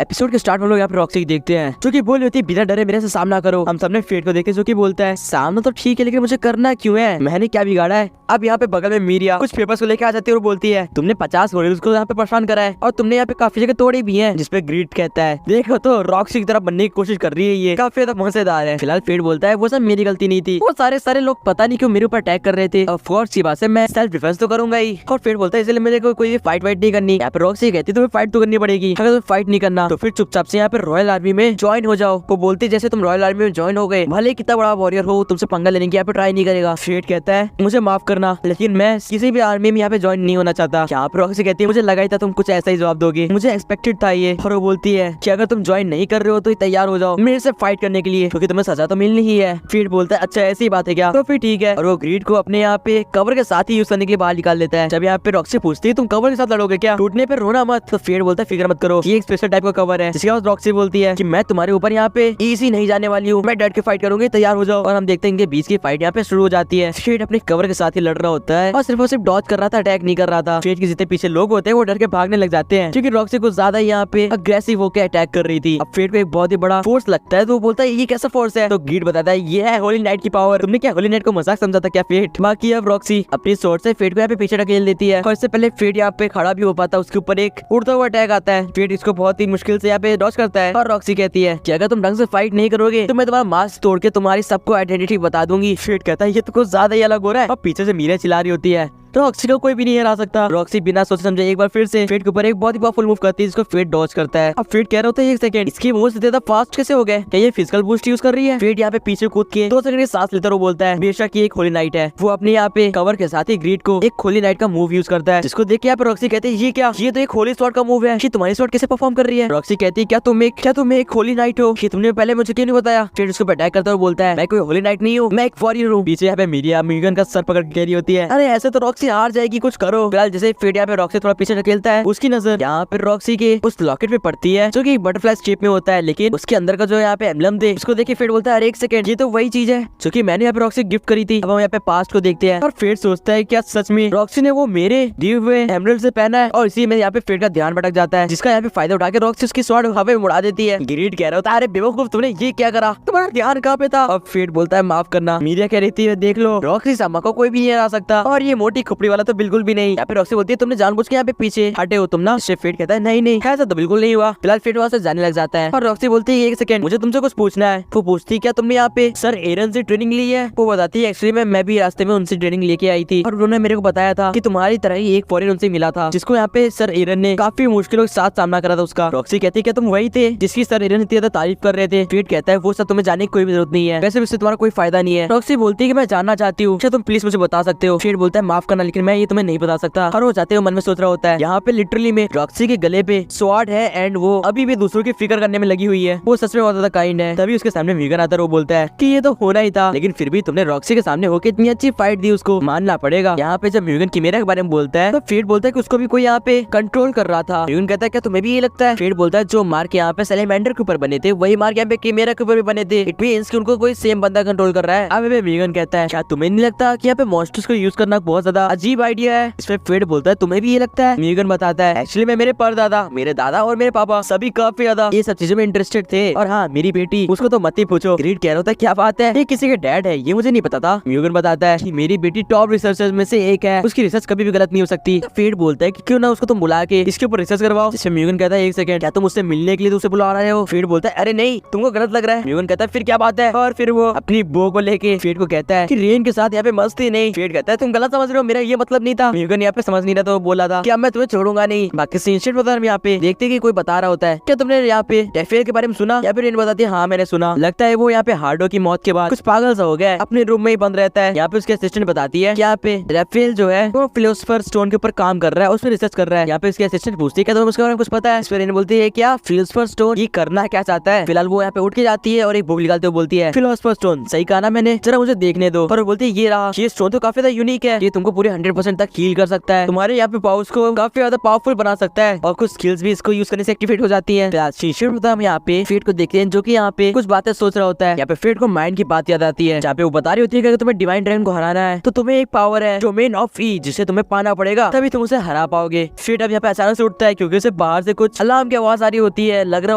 Episode के start में लोग यहाँ पे रॉक्सी देखते हैं जो कि बोल रही होती बिना डरे मेरे से सामना करो। हम सबने फेट को देखे जो कि बोलता है सामना तो ठीक है लेकिन मुझे करना क्यों है, मैंने क्या बिगाड़ा है। अब यहाँ पे बगल में मीरिया कुछ पेपर्स को लेके आ जाती है और बोलती है तुमने 50 वॉरियर्स को यहाँ पे परेशान करा है और तुमने यहाँ पे काफी जगह तोड़ी भी है। जिसपे ग्रीड कहता है देखो तो रॉक्सी की तरह बनने की कोशिश कर रही है, ये काफी ज्यादा मजेदार है। फिलहाल फेट बोलता है वो सब मेरी गलती नहीं थी, वो सारे लोग पता नहीं क्यों मेरे ऊपर अटैक कर रहे थे। ऑफ कोर्स सी बात है मैं सेल्फ डिफेंस तो करूंगा ही। और फेट बोलता है इसलिए मेरे को कोई फाइट नहीं करनी। यहाँ पे रॉक्सी कहती है तुम्हें फाइट तो करनी पड़ेगी, अगर तुम्हें फाइट नहीं करना तो फिर चुपचाप से यहाँ पे रॉयल आर्मी में ज्वाइन हो जाओ। वो बोलती जैसे तुम रॉयल आर्मी में ज्वाइन हो गए भले कितना बड़ा वॉरियर हो तुमसे पंगा लेने की यहाँ पे ट्राई नहीं करेगा। फेट कहता है मुझे माफ करना लेकिन मैं किसी भी आर्मी में यहाँ पे ज्वाइन नहीं होना चाहता। यहाँ पे रॉक्सी कहती है मुझे लगा ही था तुम कुछ ऐसा ही जवाब दोगे, मुझे एक्सपेक्टेड था ये। और वो बोलती है कि अगर तुम ज्वाइन नहीं कर रहे हो तो तैयार हो जाओ मेरे से फाइट करने के लिए क्योंकि तुम्हें सजा तो मिलनी ही है। फेट बोलता है अच्छा ऐसी बात है क्या, तो फिर ठीक है। और वो ग्रीड को अपने यहाँ पे कवर के साथ ही यूज करने के लिए बाहर निकाल देता है। जब यहाँ पे रॉक्सी पूछती है तुम कवर के साथ लड़ोगे क्या, टूटने पे रोना मत, तो फेट बोलता है फिक्र मत करो ये एक स्पेशल टाइप का कवर है। जिसके बाद रॉक्सी बोलती है कि मैं तुम्हारे ऊपर यहाँ पे इजी नहीं जाने वाली हूँ, मैं डट के फाइट करूंगी, तैयार हो जाओ। और हम देखते हैं इनके बीच की फाइट यहाँ पे शुरू हो जाती है। फेट अपने कवर के साथ ही लड़ रहा होता है और सिर्फ डॉज कर रहा था, अटैक नहीं कर रहा था। फेट के जितने पीछे लोग होते हैं वो डर के भागने लग जाते हैं क्योंकि रॉक्सी कुछ ज्यादा यहाँ पे अग्रेसिव होकर अटैक कर रही थी। अब फेट को एक बहुत ही बड़ा फोर्स लगता है तो वो बोलता है ये कैसा फोर्स है, तो ग्रीड बताता है ये है होली नाइट की पावर, तुमने क्या होली नाइट को मजाक समझा था क्या फेट। बाकी अब रॉक्सी अपनी सोर्स से फेट को यहाँ पे पीछे ढकेल देती है और इससे पहले फेट यहाँ पे खड़ा भी हो पाता उसके ऊपर एक उड़ता हुआ अटैक आता है। फेट इसको बहुत ही मुश्किल से यहाँ पे डॉज करता है और रॉक्सी कहती है कि अगर तुम ढंग से फाइट नहीं करोगे तो मैं तुम्हारा मास्क तोड़ के तुम्हारी सबको आइडेंटिटी बता दूंगी। फेट कहता है ये तो कुछ ज्यादा ही अलग हो रहा है और पीछे से मीरा चिल्ला रही होती है तो रॉक्सी को कोई भी नहीं हरा सकता। रॉक्सी बिना सोचे समझे एक बार फिर से फेट के ऊपर एक बहुत ही पावरफुल मूव करती है जिसको फेट डॉज करता है। अब फेट कह रहा होता है एक सेकंड इसकी मूव से ज्यादा फास्ट कैसे हो गए, क्या ये फिजिकल बूस्ट यूज कर रही है। फेट यहाँ पे पीछे कूद के 2 सेकंड की सांस लेता है, वो बोलता है बेशक ये एक होली नाइट है। वो अपने यहाँ पे कवर के साथ ही ग्रीड को एक होली नाइट का मूव यूज करता है जिसको देख के यहाँ पे रॉक्सी कहते हैं ये क्या, ये तो एक होली स्वॉर्ड का मूव है, ये तुम्हारी स्वॉर्ड कैसे परफॉर्म कर रही है। रॉक्सी कहती है क्या तुम एक होली नाइट हो, ये तुमने पहले मुझे क्यों नहीं बताया। फेट उसको अटैक करता है और बोलता है मैं कोई होली नाइट नहीं हूँ, मैं एक वॉरियर हूँ। पीछे यहाँ पे मीरिया मीगन का सर पकड़ के कह रही होती है अरे ऐसे तो रॉक्सी हार जाएगी, कुछ करो। फिलहाल जैसे फेट यहाँ पे रॉक्सी थोड़ा पीछे ढकेलता है उसकी नजर यहाँ पे रॉक्सी के उस लॉकेट पे पड़ती है जो कि बटरफ्लाई शेप में होता है लेकिन उसके अंदर का जो यहाँ पे एम्बलम थे उसको देख के फेट बोलता है अरे एक सेकंड ये तो वही चीज है जो कि मैंने यहाँ पे रॉक्सी गिफ्ट करी थी। अब हम यहाँ पे पास्ट को देखते हैं और फेट सोचता है क्या सच में रॉक्सी ने वो मेरे दिए हुए एमरल्ड से पहना है और इसी में यहाँ पे फेट का ध्यान भटक जाता है जिसका यहाँ पे फायदा उठा के रॉक्सी उसकी स्वॉर्ड हवा में उड़ा देती है। ग्रीड कह रहा होता है अरे बेवकूफ तुमने ये क्या करा, तुम्हारा ध्यान कहाँ पे था। अब फेट बोलता है माफ करना। मीरिया कह रही थी देख लो रॉक्सी सामा को कोई भी नहीं हरा सकता और ये मोटी खुपड़ी वाला तो बिल्कुल भी नहीं। यहाँ पे रॉक्सी बोलती है तुमने जानबूझ के यहाँ पे पीछे हटे हो तुम ना। फेट कहता है नहीं ऐसा तो बिल्कुल नहीं हुआ। फिलहाल फेट वहाँ से जाने लग जाता है और रॉक्सी बोलती है एक सेकंड मुझे तुमसे कुछ पूछना है। वो पूछती क्या तुमने यहाँ पे सर एरन से ट्रेनिंग ली है। वो बताती है एक्चुअली मैं भी रास्ते में उनसे ट्रेनिंग लेके आई थी और उन्होंने मेरे को बताया था कि तुम्हारी तरह ही एक फॉरेन उनसे मिला था जिसको यहाँ पे सर एरन ने काफी मुश्किलों के साथ सामना करा था उसका। रॉक्सी कहती है क्या तुम वही थे जिसकी सर एरन इतनी ज्यादा तारीफ कर रहे थे। फेट कहता है वो सब तुम्हें जाने की कोई भी जरूरत नहीं है, वैसे उससे तुम्हारा कोई फायदा नहीं है। रॉक्सी बोलती है कि मैं जानना चाहती हूँ, क्या तुम प्लीज मुझे बता सकते हो। फेट बोलता है माफ करना लेकिन मैं ये तुम्हें नहीं बता सकता। और वो जाते हुए मन में सोच रहा होता है यहाँ पे लिटरली में रॉक्सी के गले पे स्वॉर्ड है एंड वो अभी भी दूसरों की फिक्र करने में लगी हुई है, वो सच में बहुत ज्यादा काइंड है। तभी उसके सामने मीगन आता है, वो बोलता है कि ये तो होना ही था लेकिन फिर भी तुमने रॉक्सी के सामने होकर इतनी अच्छी फाइट दी, उसको मानना पड़ेगा। यहाँ पे जब मीगन किमेरा के बारे में बोलता है तो फेट बोलता है कि उसको भी कोई यहाँ पे कंट्रोल कर रहा था। मीगन कहता है क्या तुम्हें भी ये लगता है। फेट बोलता है जो मार्क यहाँ पे सैलेमेंडर के ऊपर बने थे वही मार्क यहाँ पे किमेरा के ऊपर भी बने थे, इट मींस कि उनको कोई सेम बंदा कंट्रोल कर रहा है। अब मीगन कहता है क्या तुम्हें नहीं लगता कि यहाँ पे मॉन्स्टर्स को यूज करना बहुत ज्यादा अजीब आइडिया है। इसमें फेट बोलता है तुम्हें भी ये लगता है। मीगन बताता है एक्चुअली मैं मेरे परदादा मेरे दादा और मेरे पापा सभी काफी ज्यादा ये सब चीजों में इंटरेस्टेड थे और हाँ मेरी बेटी उसको तो मत ही पूछो। ग्रीड कह रहा होता है क्या बात है, ये किसी के डैड है ये मुझे नहीं पता था। मीगन बताता है कि मेरी बेटी टॉप रिसर्चर्स में से एक है, उसकी रिसर्च कभी भी गलत नहीं हो सकती। फेट बोलता है कि क्यों ना उसको तुम बुला के इसके ऊपर रिसर्च करवाओ। जिससे मीगन कहता है एक सेकंड क्या तुम उससे मिलने के लिए उसे बुला रहे हो। फेट बोलता है अरे नहीं तुमको गलत लग रहा है। मीगन कहता है फिर क्या बात है और फिर वो अपनी बो को लेके फेट को कहता है कि रेन के साथ यहाँ पे मस्ती नहीं। फेट कहता है तुम गलत समझ रहे हो, मेरा ये मतलब नहीं था। मीगन यहाँ पे समझ नहीं रहा तो बोला था कि अब मैं तुम्हें छोड़ूंगा नहीं। बाकी सीन बता यहाँ पे देखते कि कोई बता रहा होता है क्या तुमने यहाँ पे डेफेल के बारे में सुना। या फिर रेन बताती है हाँ मैंने सुना, लगता है वो यहाँ पे हार्डो की मौत के बाद कुछ पागल सा हो गया है, अपने रूम में ही बंद रहता है। यहाँ पे उसके असिस्टेंट बताती है यहाँ पे रेफेल जो है वो फिलोसोफर स्टोन के ऊपर काम कर रहा है, उसमें रिसर्च कर रहा है। यहाँ पे उसके असिस्टेंट पूछती है क्या तुम्हें उसके बारे में कुछ पता है। इस पर रेन बोलती है क्या फिलोसोफर स्टोन ये करना क्या चाहता है। फिलहाल वो यहाँ पे उठ के जाती है और एक बुक निकालते हुए बोलती है फिलोसोफर स्टोन सही कहा ना मैंने, जरा मुझे देखने दो। और बोलती है ये रहा, ये स्टोन तो काफी ज्यादा यूनिक है, ये तुमको पूरी भी 100% तक हील कर सकता है, तुम्हारे यहाँ पे पावर्स को काफी ज्यादा पावरफुल बना सकता है और कुछ स्किल्स भी इसको यूज करने से एक्टिवेट हो जाती है। शीशे में हम यहाँ पे फेट को देखते हैं जो कि यहाँ पे कुछ बातें सोच रहा होता है। यहाँ पे फेट को माइंड की बात याद आती है जहाँ पे वो बता रही होती है कि अगर तुम्हें डिवाइन ड्रैगन को हराना है तो तुम्हें एक पावर है डोमेन ऑफ ई, जिसे तुम्हें पाना पड़ेगा तभी तुम उसे हरा पाओगे। फेट अब यहाँ पे अचानक से उठता है क्योंकि उसे बाहर से कुछ अलार्म की आवाज आ रही होती है। लग रहा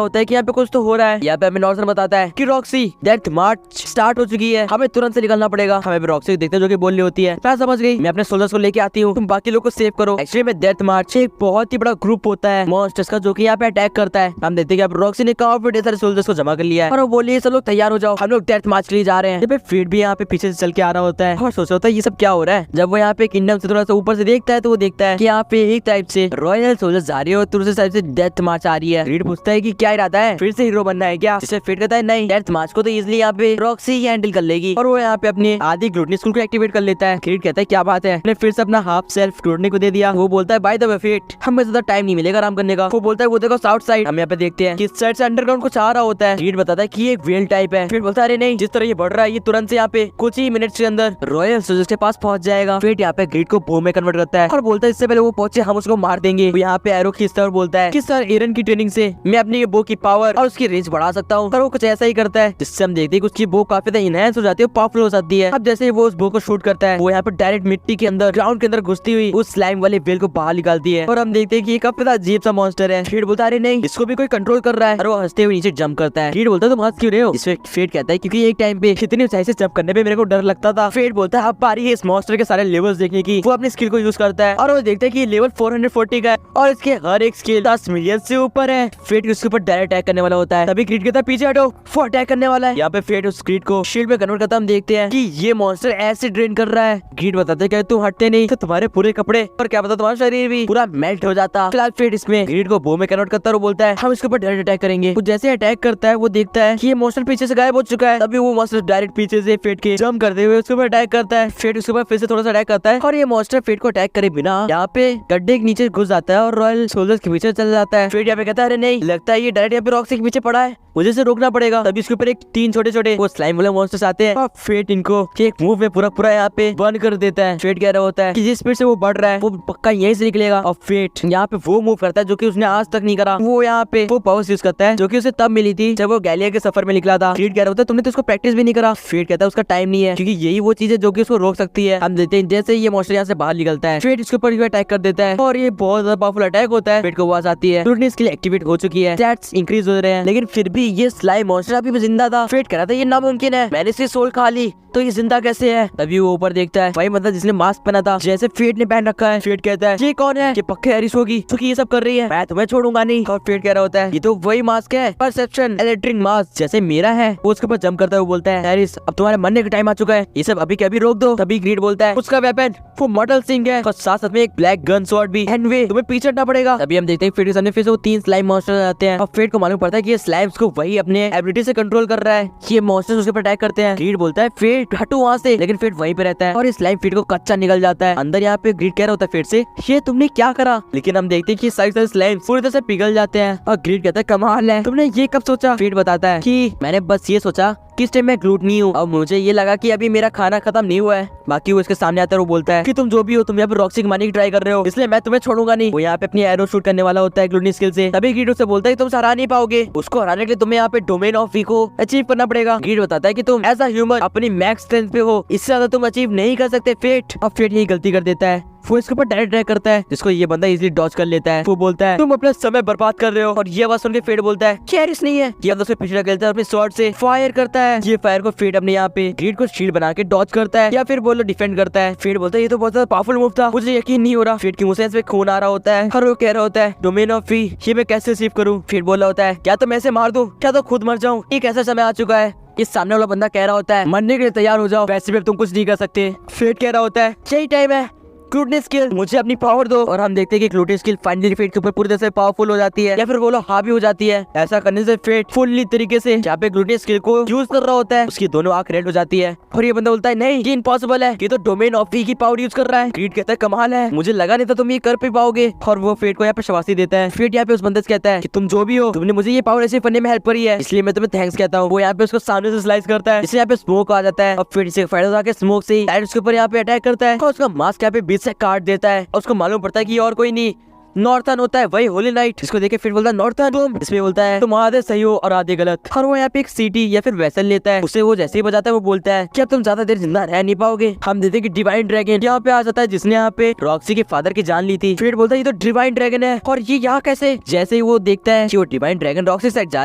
होता है कि यहाँ पे कुछ तो हो रहा है। यहाँ पे हमें नॉर्सन बताता है कि रॉक्सी डेथ मार्च स्टार्ट हो चुकी है, हमें तुरंत से निकलना पड़ेगा। हमें रॉक्सी देखते हैं जो कि बोल रही होती है मैं समझ गई, मैं अपने सोल्जर्स को लेके आती हूँ, तुम बाकी लोग को सेव करो। एक्चुअली में डेथ मार्च एक बहुत ही बड़ा ग्रुप होता है मॉन्स्टर्स का जो कि यहाँ पे अटैक करता है। हम देखते हैं कि रॉक्सी ने काफी सारे सोल्जर्स को जमा कर लिया है और वो बोली सब लोग तैयार हो जाओ, हम लोग डेथ मार्च के लिए जा रहे हैं। जब फेट भी यहाँ पे पीछे से चल के आ रहा होता है और सोच रहा होता है ये सब क्या हो रहा है। जब वो यहाँ पे किंगडम से थोड़ा सा ऊपर से देखता है तो वो देखता है कि यहाँ पे एक टाइप से रॉयल सोल्जर्स जा रही है और दूसरी साइड से डेथ मार्च आ रही है। रीड पूछता है कि क्या इरादा है, फिर से हीरो बनना है क्या? जिससे फेट कहता है नहीं, डेथ मार्च को तो इजिली यहाँ पे रॉक्सी ही हैंडल कर लेगी और वो यहाँ पे अपनी आधी ग्लूटनी स्कूल को एक्टिवेट कर लेता है। रीड कहता है क्या बात है, फिर से अपना हाफ सेल्फ ग्लूटनी को दे दिया। वो बोलता है बाय द वे फेट हमें ज्यादा टाइम नहीं मिलेगा आराम करने का। वो बोलता है वो देखो साउथ साइड। हम यहाँ पे देखते हैं कि इस साइड से अंडरग्राउंड कुछ आ रहा होता है। रीड बताता है कि ये एक वेल टाइप है। फिर बोलता है अरे नहीं, जिस तरह ये बढ़ रहा है ये तुरंत से यहाँ पे कुछ ही मिनट्स के अंदर रॉयल सोल्जर्स के पास पहुंच जाएगा। फिर यहाँ पे ग्रीड को बो में कन्वर्ट करता है और बोलता है इससे पहले वो पहुंचे हम उसको मार देंगे। वो यहाँ पे एरो खींचता है और बोलता है कि सर एरन की ट्रेनिंग से मैं अपनी ये बो की पावर और उसकी रेंज बढ़ा सकता हूँ। पर वो कुछ ऐसा ही करता है जिससे हम देखते हैं कि उसकी बो काफी ज्यादा इनहैंस हो जाती है, पावरफुल हो जाती है। अब जैसे वो उस बो को शूट करता है वो यहाँ पे डायरेक्ट मिट्टी के अंदर ग्राउंड के अंदर घुसती हुई उस स्लाइम वाले वेल को बाहर निकालती है और हम देखते हैं कि ये काफी ज्यादा अजीब सा मॉन्स्टर है। फेट बोलता है नहीं, इसको भी कोई कंट्रोल कर रहा है और वो हंसते हुए नीचे जंप करता है। फेट बोलता है तुम हंस क्यों रहे हो? इसमें फेट कहता है क्योंकि एक टाइम पे इतनी ऊंचाई से जंप करने पे मेरे को डर लगता था। फेट बोलता है अब बारी है इस मॉन्स्टर के सारे लेवल्स देखने की। वो अपनी स्किल को यूज करता है और वो देखता है कि लेवल 440 का है और इसके हर एक स्किल 10 मिलियन से ऊपर है। फेट उसके ऊपर डायरेक्ट अटैक करने वाला होता है। तभी क्रीड कहता है पीछे हटो, वो अटैक करने वाला है। यहाँ पे फेट उस क्रीड को शील्ड में कन्वर्ट करता हम देखते हैं कि ये मॉन्स्टर ऐसे ड्रेन कर रहा है। क्रीड बताते हैं तुम हटते नहीं तो तुम्हारे पूरे कपड़े और क्या पता तुम्हारा शरीर भी पूरा मेल्ट हो जाता। फिलहाल फेट इसमें क्रीड को बो में कन्वर्ट करता है और बोलता है हम इसके ऊपर डायरेक्ट अटैक करेंगे। वो जैसे अटैक करता है वो देखता है कि ये मॉन्स्टर पीछे से गायब हो चुका है। तभी वो मॉन्स्टर डायरेक्ट पीछे से फेट के जंप करते हुए उसके ऊपर अटैक करता है। फेट उसके ऊपर फिर से थोड़ा सा अटैक करता है और ये मॉन्स्टर फेट को अटैक करे बिना यहाँ पे गड्ढे के नीचे घुस जाता है और रॉयल सोल्जर्स के पीछे चल जाता है। फेट यहाँ पे कहता है अरे नहीं, लगता है ये डायरेक्ट यहाँ पे रॉक्सी के पीछे पड़ा है, मुझे इसे रोकना पड़ेगा। तभी इसके ऊपर एक 3 छोटे-छोटे वो स्लाइम वाले मॉन्स्टर्स आते हैं और फेट इनको एक मूव में पूरा यहाँ पे बर्न कर देता है। फेट कह रहा होता है कि जिस स्पीड से वो बढ़ रहा है वो पक्का यहीं से निकलेगा और फेट यहाँ पे वो मूव करता है जो कि उसने आज तक नहीं करा। वो यहाँ पे वो पावर्स यूज करता है जो कि उसे तब मिली थी जब वो गैलिया के सफर में निकला था। फेट कह रहा होता है तुमने तो उसको प्रैक्टिस भी नहीं करा। फेट कहता है उसका टाइम नहीं है क्योंकि यही वो चीज है जो कि उसको रोक सकती है। हम देखते हैं जैसे ये मॉन्स्टर यहाँ से बाहर निकलता है फेट इसके ऊपर अटैक कर देता है और ये बहुत ज्यादा पावरफुल अटैक होता है। फेट को आवाज आती है ग्लूटनी स्किल एक्टिवेट हो चुकी है, स्टैट्स इंक्रीज हो रहे हैं, लेकिन फिर भी ये स्लाइम मॉन्स्टर अभी भी जिंदा था। फेट कह रहा था ये नामुमकिन है, मैंने इसकी सोल खा ली तो ये जिंदा कैसे है? तभी वो ऊपर देखता है वही मतलब जिसने मास्क पहना था जैसे फेट ने पहन रखा है। फेट कहता है ये कौन है? ये पक्के एरिस होगी जो कि ये सब कर रही है, मैं तुम्हें छोड़ूंगा नहीं। और फेट कह रहा होता है ये तो वही मास्क है, परसेप्शन इलेक्ट्रिक मास्क जैसे मेरा है। वो उसके ऊपर जंप करता है, वो बोलता है एरिस अब तुम्हारे मरने का टाइम आ चुका है, ये सब अभी के अभी रोक दो। तभी ग्रीड बोलता है उसका वेपन वो मॉडल सिंह है और साथ में एक ब्लैक गन स्वॉर्ड भी, एंड तुम्हें पीछे हटना पड़ेगा। तभी हम देखते हैं फेट के सामने फिर से वो 3 स्लाइम मॉन्स्टर आते हैं और फेट को मालूम पड़ता है कि ये स्लाइम्स को वही अपने एबिलिटी से कंट्रोल कर रहा है। ये मॉन्स्टर्स उसके ऊपर अटैक करते हैं। ग्रीड बोलता है फेट हटो वहाँ से, लेकिन फेट वहीं पे रहता है और इस स्लाइम फेट को कच्चा निकल जाता है। अंदर यहाँ पे ग्रीड कह रहा होता है फेट से ये तुमने क्या करा, लेकिन हम देखते हैं कि सारे स्लाइम पूरी तरह से पिघल जाते हैं और ग्रीड कहता है कमाल है, तुमने ये कब सोचा? फेट बताता है कि मैंने बस ये सोचा किस टाइम मैं ग्लूटनी हूँ और मुझे ये लगा कि अभी मेरा खाना खत्म नहीं हुआ है। बाकी वो इसके सामने आता है, वो बोलता है कि तुम जो भी हो तुम यहाँ पे रॉक्सी को मारने की ट्राई कर रहे हो, इसलिए मैं तुम्हें छोड़ूंगा नहीं। वो यहाँ पे अपनी एरो शूट करने वाला होता है ग्लूटनी स्किल से। तभी ग्रीड उससे बोलता है तुम हरा नहीं पाओगे, उसको हराने के लिए तुम्हें यहाँ पे डोमेन ऑफ ई को अचीव करना पड़ेगा। ग्रीड बताता है कि तुम एज अ ह्यूमन अपनी मैक्स स्ट्रेंथ पे हो, इससे ज्यादा तुम अचीव नहीं कर सकते फेट। और फेट यही गलती कर देता है, वो इसके ऊपर डायरेक्ट अटैक करता है जिसको ये बंदा इजीली डॉज कर लेता है। वो बोलता है तुम अपना समय बर्बाद कर रहे हो और ये आवाज सुन के फेट बोलता है कि एरिस नहीं है। ये बंदा उसके पीछे खेलता है, अपने स्वॉर्ड से फायर करता है। ये फायर को फेट अपने यहाँ पे ग्रीड को शील्ड बना के डॉज करता है या फिर बोलो डिफेंड करता है। फेट बोलता है ये तो बहुत ज्यादा पावरफुल मूव था, मुझे यकीन नहीं हो रहा। फेट की मुंह से खून आ रहा होता है और वो कह रहा होता है डोमेन ऑफ ई ये मैं कैसे रिसीव करूँ? फेट बोला होता है क्या तो मैं इसे मार दूं, क्या तो खुद मर जाऊं, एक ऐसा समय आ चुका है। इस सामने वाला बंदा कह रहा होता है मरने के लिए तैयार हो जाओ, वैसे भी तुम कुछ नहीं कर सकते। फेट कह रहा होता है यही टाइम है, ग्लूटनी स्किल मुझे अपनी पावर दो। और हम देखते हैं कि ग्लूटनी स्किल फाइनली फेट के ऊपर पूरी तरह से पावरफुल हो जाती है या फिर बोलो हावी हो जाती है। ऐसा करने से फेट फुल्ली तरीके से जहाँ पे ग्लूटनी स्किल को यूज कर रहा होता है उसकी दोनों आंख रेड हो जाती है और ये बंदा बोलता है नहीं ये इम्पॉसिबल है, ये तो डोमेन ऑफ ई की पावर यूज कर रहा है। ग्रीड कहता है कमाल है, मुझे लगा नहीं था तुम ये कर भी पाओगे। और वो फेट को यहाँ पे शाबाशी देता है। फेट यहाँ पे उस बंदे से कहता है कि तुम जो भी हो तुमने मुझे ये पावर ऐसे करने में हेल्प करी है, इसलिए मैं तुम्हें थैंक्स कहता हूँ। वो यहाँ पे उसको सामने से स्लाइस करता है, इससे यहाँ पे स्मोक आ जाता है और फिर इसे फायदा उठा के स्मोक से डायरेक्ट उसके ऊपर यहाँ पे अटैक करता है और उसका मास्क यहाँ पे बीच से काट देता है और उसको मालूम पड़ता है कि ये और कोई नहीं नॉर्थन होता है, वही होली नाइट। इसको देखे फिर बोलता है नॉर्थन तुम, इसमें बोलता है तुम आधे सही हो और आधे गलत। और वो यहाँ पे एक सीटी या फिर वेसल लेता है, उसे वो जैसे ही बजाता है वो बोलता है कि अब तुम ज्यादा देर जिंदा रह नहीं पाओगे। हम देते हैं कि डिवाइन ड्रैगन यहाँ पे आ जाता है, जिसने यहाँ पे रॉक्सी के फादर की जान ली थी। फिर बोलता है ये तो डिवाइन ड्रैगन है और ये यहाँ कैसे। जैसे ही वो देखता है कि वो डिवाइन ड्रैगन रॉक्सी साइड जा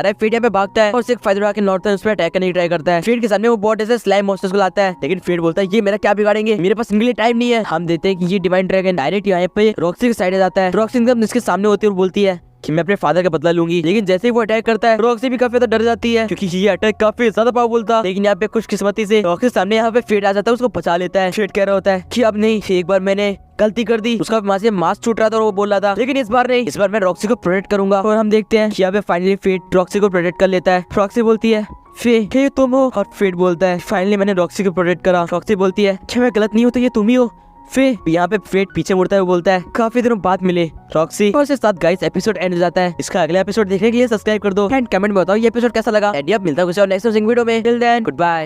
रहा है, फिर यहाँ पे भागता है और उससे फायदा उठा के नॉर्थन उस पर अटैक करने की ट्राई करता है। फिर के सामने वो बहुत ऐसे स्लाइम मॉन्स्टर्स को लाता है, लेकिन फिर बोलता है ये मेरा क्या बिगाड़ेंगे, मेरे पास इनके लिए टाइम नहीं है। हम देते हैं कि ये डिवाइन ड्रैगन डायरेक्ट यहाँ पे रॉक्सी के साइड जाता है। रॉक्सी एकदम इसके सामने होती है और बोलती है कि मैं अपने फादर का बदला लूंगी। लेकिन जैसे ही वो अटैक करता है रॉक्सी भी काफी ज्यादा डर जाती है, क्योंकि ये अटैक काफी ज्यादा पावरफुल था। लेकिन यहाँ पे खुशकिस्मती से रॉक्सी सामने यहाँ पे फेड आ जाता है, उसको बचा लेता है। फेड कह रहा होता है कि अब नहीं, एक बार मैंने गलती कर दी। उसका वहां से मास्क छूट रहा था और वो बोल रहा था लेकिन इस बार नहीं, इस बार मैं रॉक्सी को प्रोटेक्ट करूंगा। और हम देखते हैं कि यहाँ पे फाइनली फेड रॉक्सी को प्रोटेक्ट कर लेता है। रॉक्सी बोलती है फे तुम हो, और फेड बोलता है फाइनली मैंने रॉक्सी को प्रोटेक्ट करा। रॉक्सी बोलती है क्या मैं गलत नहीं हूँ तो ये तुम ही हो। फिर यहाँ पे फेड पीछे मुड़ता है, वो बोलता है काफी दिनों बाद मिले रॉक्सी। और इसके साथ गाइस एपिसोड एंड हो जाता है। इसका अगला एपिसोड देखने के लिए सब्सक्राइब कर दो एंड कमेंट में बताओ ये एपिसोड कैसा लगा। एंड अब मिलता है कुछ और नेक्स्ट वीडियो में। Till then good bye.